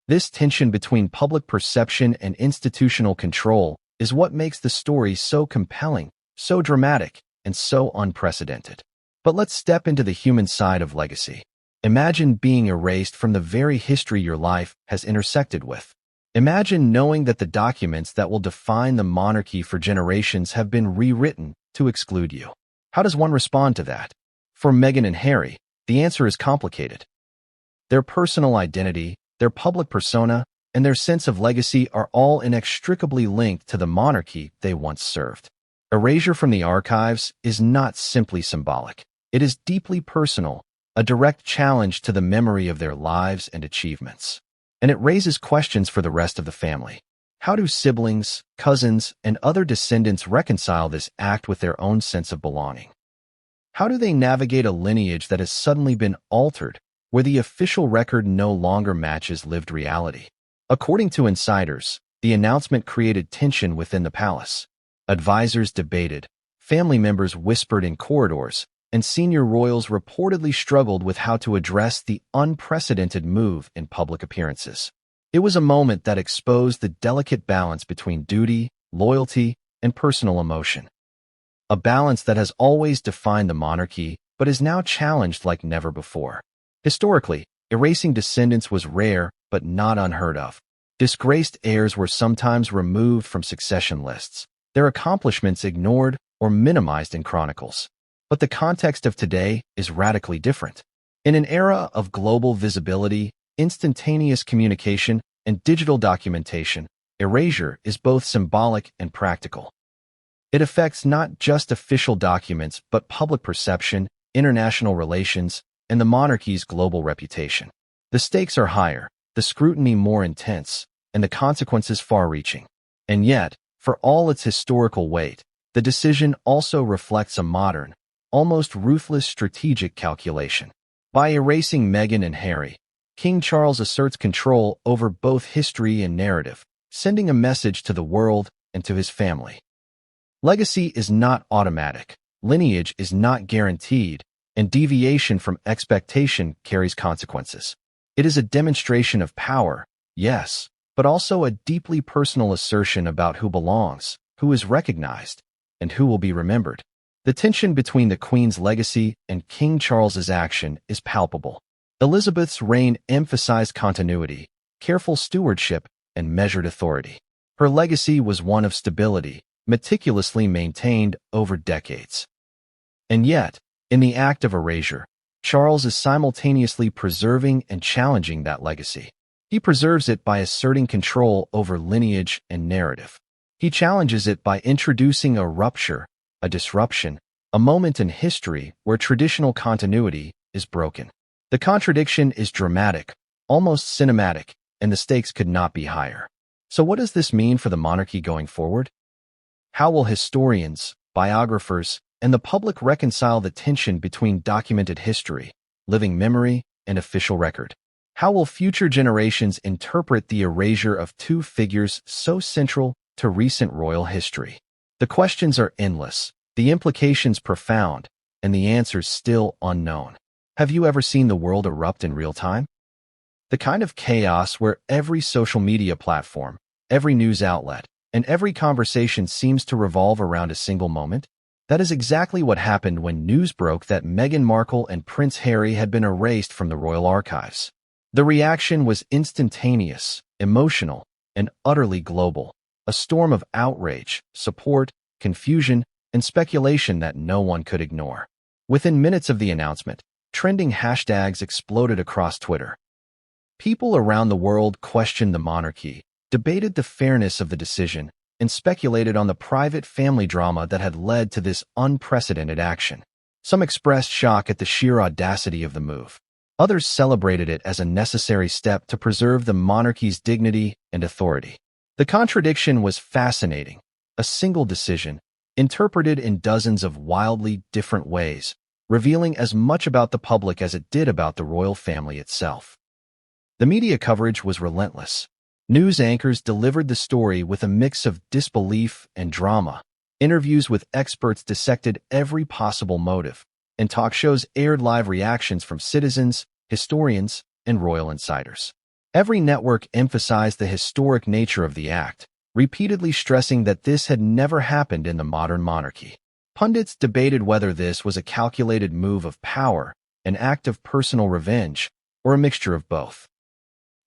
This tension between public perception and institutional control is what makes the story so compelling, so dramatic, and so unprecedented. But let's step into the human side of legacy. Imagine being erased from the very history your life has intersected with. Imagine knowing that the documents that will define the monarchy for generations have been rewritten to exclude you. How does one respond to that? For Meghan and Harry, the answer is complicated. Their personal identity, their public persona, and their sense of legacy are all inextricably linked to the monarchy they once served. Erasure from the archives is not simply symbolic. It is deeply personal, a direct challenge to the memory of their lives and achievements. And it raises questions for the rest of the family. How do siblings, cousins, and other descendants reconcile this act with their own sense of belonging? How do they navigate a lineage that has suddenly been altered, where the official record no longer matches lived reality? According to insiders, the announcement created tension within the palace. Advisors debated, family members whispered in corridors, and senior royals reportedly struggled with how to address the unprecedented move in public appearances. It was a moment that exposed the delicate balance between duty, loyalty, and personal emotion. A balance that has always defined the monarchy, but is now challenged like never before. Historically, erasing descendants was rare, but not unheard of. Disgraced heirs were sometimes removed from succession lists, their accomplishments ignored or minimized in chronicles. But the context of today is radically different. In an era of global visibility, instantaneous communication, and digital documentation, erasure is both symbolic and practical. It affects not just official documents, but public perception, international relations, and the monarchy's global reputation. The stakes are higher, the scrutiny more intense, and the consequences far-reaching. And yet, for all its historical weight, the decision also reflects a modern, almost ruthless strategic calculation. By erasing Meghan and Harry, King Charles asserts control over both history and narrative, sending a message to the world and to his family. Legacy is not automatic, lineage is not guaranteed, and deviation from expectation carries consequences. It is a demonstration of power, yes, but also a deeply personal assertion about who belongs, who is recognized, and who will be remembered. The tension between the Queen's legacy and King Charles's action is palpable. Elizabeth's reign emphasized continuity, careful stewardship, and measured authority. Her legacy was one of stability, meticulously maintained over decades. And yet, in the act of erasure, Charles is simultaneously preserving and challenging that legacy. He preserves it by asserting control over lineage and narrative. He challenges it by introducing a rupture, a disruption, a moment in history where traditional continuity is broken. The contradiction is dramatic, almost cinematic, and the stakes could not be higher. So what does this mean for the monarchy going forward? How will historians, biographers, and the public reconcile the tension between documented history, living memory, and official record? How will future generations interpret the erasure of two figures so central to recent royal history? The questions are endless, the implications profound, and the answers still unknown. Have you ever seen the world erupt in real time? The kind of chaos where every social media platform, every news outlet, and every conversation seems to revolve around a single moment? That is exactly what happened when news broke that Meghan Markle and Prince Harry had been erased from the royal archives. The reaction was instantaneous, emotional, and utterly global. A storm of outrage, support, confusion, and speculation that no one could ignore. Within minutes of the announcement, trending hashtags exploded across Twitter. People around the world questioned the monarchy, debated the fairness of the decision, and speculated on the private family drama that had led to this unprecedented action. Some expressed shock at the sheer audacity of the move. Others celebrated it as a necessary step to preserve the monarchy's dignity and authority. The contradiction was fascinating. A single decision, interpreted in dozens of wildly different ways, revealing as much about the public as it did about the royal family itself. The media coverage was relentless. News anchors delivered the story with a mix of disbelief and drama. Interviews with experts dissected every possible motive, and talk shows aired live reactions from citizens, historians, and royal insiders. Every network emphasized the historic nature of the act, repeatedly stressing that this had never happened in the modern monarchy. Pundits debated whether this was a calculated move of power, an act of personal revenge, or a mixture of both.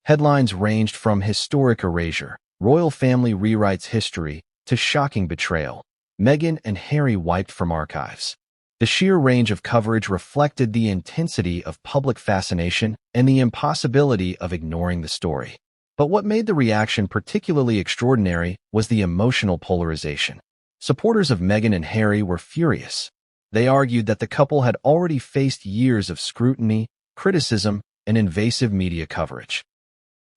Headlines ranged from historic erasure, royal family rewrites history, to shocking betrayal, Meghan and Harry wiped from archives. The sheer range of coverage reflected the intensity of public fascination and the impossibility of ignoring the story. But what made the reaction particularly extraordinary was the emotional polarization. Supporters of Meghan and Harry were furious. They argued that the couple had already faced years of scrutiny, criticism, and invasive media coverage.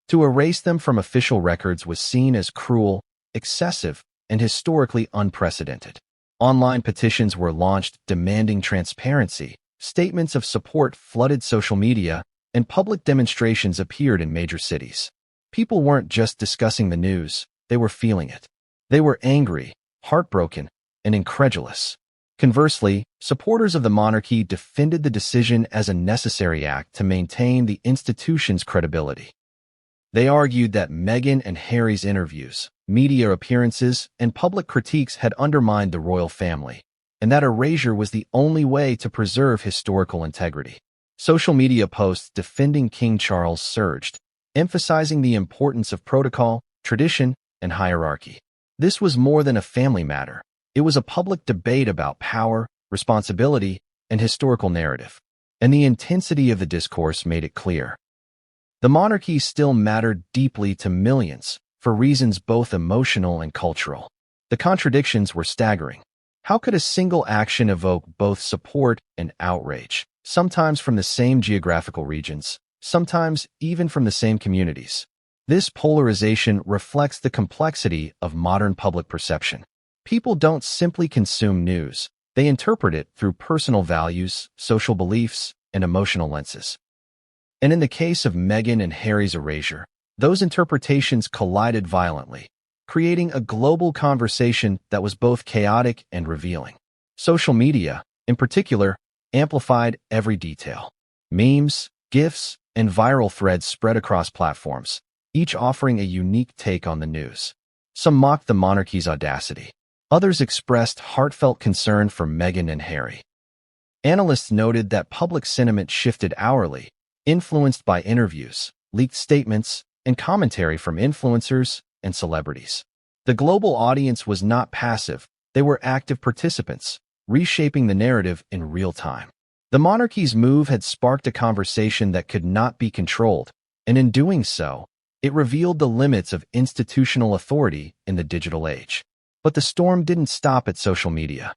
To erase them from official records was seen as cruel, excessive, and historically unprecedented. Online petitions were launched demanding transparency, statements of support flooded social media, and public demonstrations appeared in major cities. People weren't just discussing the news, they were feeling it. They were angry, heartbroken, and incredulous. Conversely, supporters of the monarchy defended the decision as a necessary act to maintain the institution's credibility. They argued that Meghan and Harry's interviews, media appearances, and public critiques had undermined the royal family, and that erasure was the only way to preserve historical integrity. Social media posts defending King Charles surged, emphasizing the importance of protocol, tradition, and hierarchy. This was more than a family matter. It was a public debate about power, responsibility, and historical narrative. And the intensity of the discourse made it clear. The monarchy still mattered deeply to millions, for reasons both emotional and cultural. The contradictions were staggering. How could a single action evoke both support and outrage, sometimes from the same geographical regions, sometimes even from the same communities? This polarization reflects the complexity of modern public perception. People don't simply consume news, they interpret it through personal values, social beliefs, and emotional lenses. And in the case of Meghan and Harry's erasure, those interpretations collided violently, creating a global conversation that was both chaotic and revealing. Social media, in particular, amplified every detail. Memes, GIFs, and viral threads spread across platforms, each offering a unique take on the news. Some mocked the monarchy's audacity. Others expressed heartfelt concern for Meghan and Harry. Analysts noted that public sentiment shifted hourly, influenced by interviews, leaked statements, and commentary from influencers and celebrities. The global audience was not passive, they were active participants, reshaping the narrative in real time. The monarchy's move had sparked a conversation that could not be controlled, and in doing so, it revealed the limits of institutional authority in the digital age. But the storm didn't stop at social media.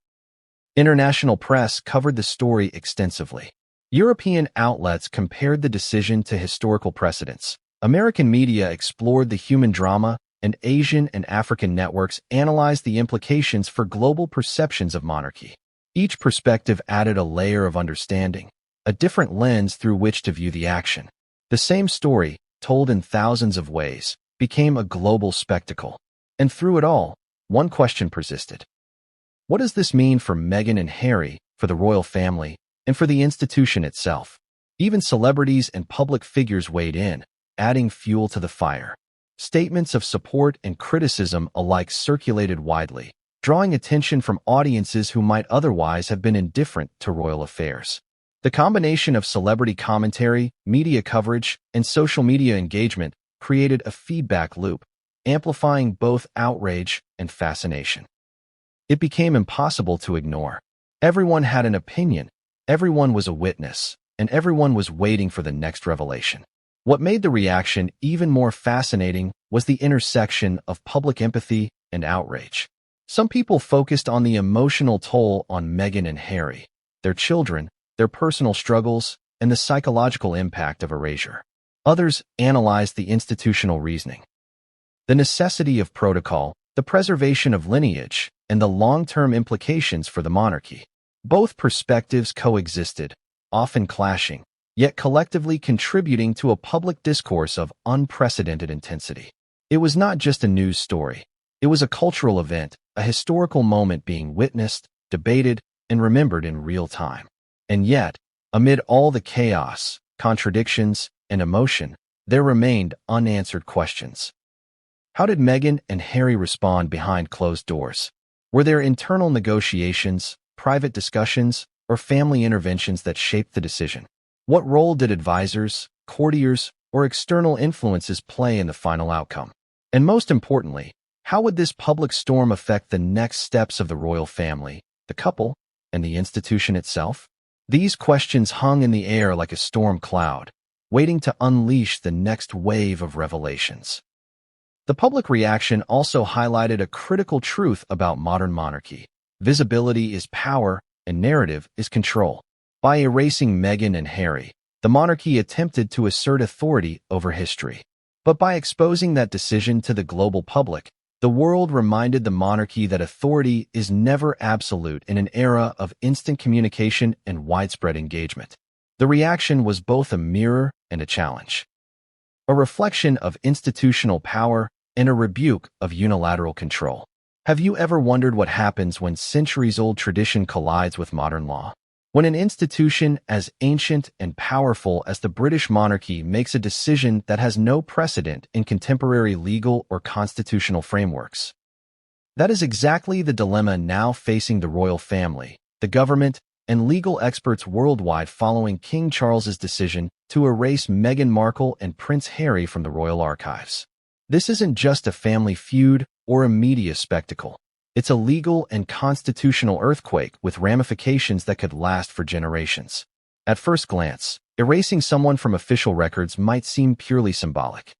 International press covered the story extensively. European outlets compared the decision to historical precedents. American media explored the human drama, and Asian and African networks analyzed the implications for global perceptions of monarchy. Each perspective added a layer of understanding, a different lens through which to view the action. The same story, told in thousands of ways, became a global spectacle. And through it all, one question persisted. What does this mean for Meghan and Harry, for the royal family, and for the institution itself? Even celebrities and public figures weighed in, adding fuel to the fire. Statements of support and criticism alike circulated widely, drawing attention from audiences who might otherwise have been indifferent to royal affairs. The combination of celebrity commentary, media coverage, and social media engagement created a feedback loop, amplifying both outrage and fascination. It became impossible to ignore. Everyone had an opinion, everyone was a witness, and everyone was waiting for the next revelation. What made the reaction even more fascinating was the intersection of public empathy and outrage. Some people focused on the emotional toll on Meghan and Harry, their children, their personal struggles, and the psychological impact of erasure. Others analyzed the institutional reasoning, the necessity of protocol, the preservation of lineage, and the long-term implications for the monarchy. Both perspectives coexisted, often clashing, yet collectively contributing to a public discourse of unprecedented intensity. It was not just a news story. It was a cultural event, a historical moment being witnessed, debated, and remembered in real time. And yet, amid all the chaos, contradictions, and emotion, there remained unanswered questions. How did Meghan and Harry respond behind closed doors? Were there internal negotiations, private discussions, or family interventions that shaped the decision? What role did advisors, courtiers, or external influences play in the final outcome? And most importantly, how would this public storm affect the next steps of the royal family, the couple, and the institution itself? These questions hung in the air like a storm cloud, waiting to unleash the next wave of revelations. The public reaction also highlighted a critical truth about modern monarchy. Visibility is power, and narrative is control. By erasing Meghan and Harry, the monarchy attempted to assert authority over history. But by exposing that decision to the global public, the world reminded the monarchy that authority is never absolute in an era of instant communication and widespread engagement. The reaction was both a mirror and a challenge, a reflection of institutional power and a rebuke of unilateral control. Have you ever wondered what happens when centuries-old tradition collides with modern law? When an institution as ancient and powerful as the British monarchy makes a decision that has no precedent in contemporary legal or constitutional frameworks? That is exactly the dilemma now facing the royal family, the government, and legal experts worldwide following King Charles's decision to erase Meghan Markle and Prince Harry from the royal archives. This isn't just a family feud or a media spectacle. It's a legal and constitutional earthquake with ramifications that could last for generations. At first glance, erasing someone from official records might seem purely symbolic.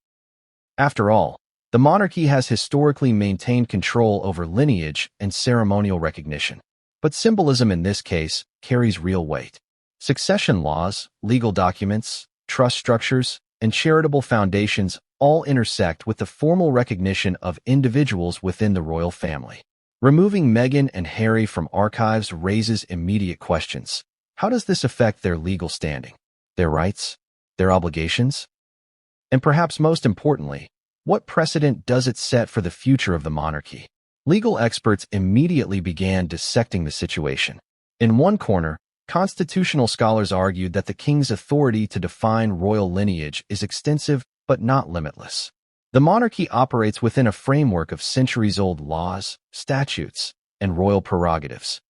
After all, the monarchy has historically maintained control over lineage and ceremonial recognition. But symbolism in this case carries real weight. Succession laws, legal documents, trust structures, and charitable foundations all intersect with the formal recognition of individuals within the royal family. Removing Meghan and Harry from archives raises immediate questions. How does this affect their legal standing, their rights, their obligations? And perhaps most importantly, what precedent does it set for the future of the monarchy? Legal experts immediately began dissecting the situation. In one corner, constitutional scholars argued that the king's authority to define royal lineage is extensive but not limitless. The monarchy operates within a framework of centuries-old laws, statutes, and royal prerogatives.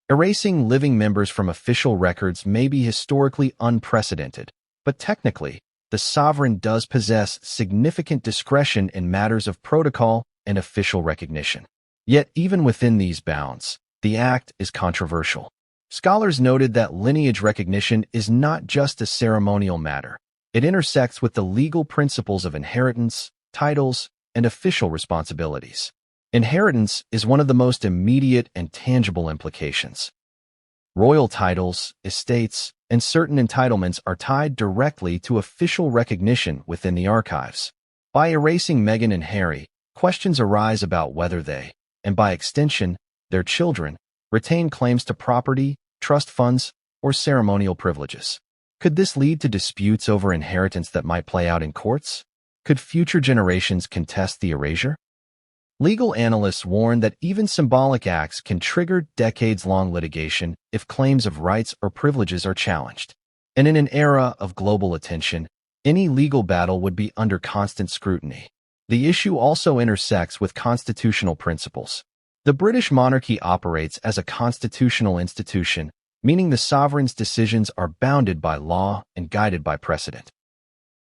Erasing living members from official records may be historically unprecedented, but technically, the sovereign does possess significant discretion in matters of protocol and official recognition. Yet, even within these bounds, the act is controversial. Scholars noted that lineage recognition is not just a ceremonial matter. It intersects with the legal principles of inheritance, titles, and official responsibilities. Inheritance is one of the most immediate and tangible implications. Royal titles, estates, and certain entitlements are tied directly to official recognition within the archives. By erasing Meghan and Harry, questions arise about whether they, and by extension, their children, retain claims to property, trust funds, or ceremonial privileges. Could this lead to disputes over inheritance that might play out in courts? Could future generations contest the erasure? Legal analysts warn that even symbolic acts can trigger decades-long litigation if claims of rights or privileges are challenged. And in an era of global attention, any legal battle would be under constant scrutiny. The issue also intersects with constitutional principles. The British monarchy operates as a constitutional institution, meaning the sovereign's decisions are bounded by law and guided by precedent.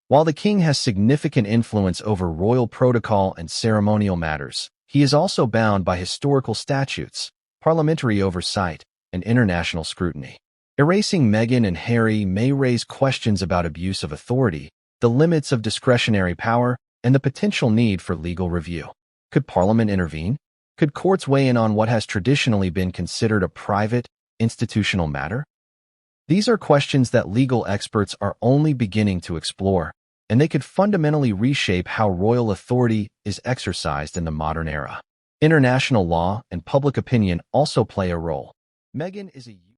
While the king has significant influence over royal protocol and ceremonial matters, he is also bound by historical statutes, parliamentary oversight, and international scrutiny. Erasing Meghan and Harry may raise questions about abuse of authority, the limits of discretionary power, and the potential need for legal review. Could Parliament intervene? Could courts weigh in on what has traditionally been considered a private, institutional matter? These are questions that legal experts are only beginning to explore, and they could fundamentally reshape how royal authority is exercised in the modern era. International law and public opinion also play a role. Meghan is a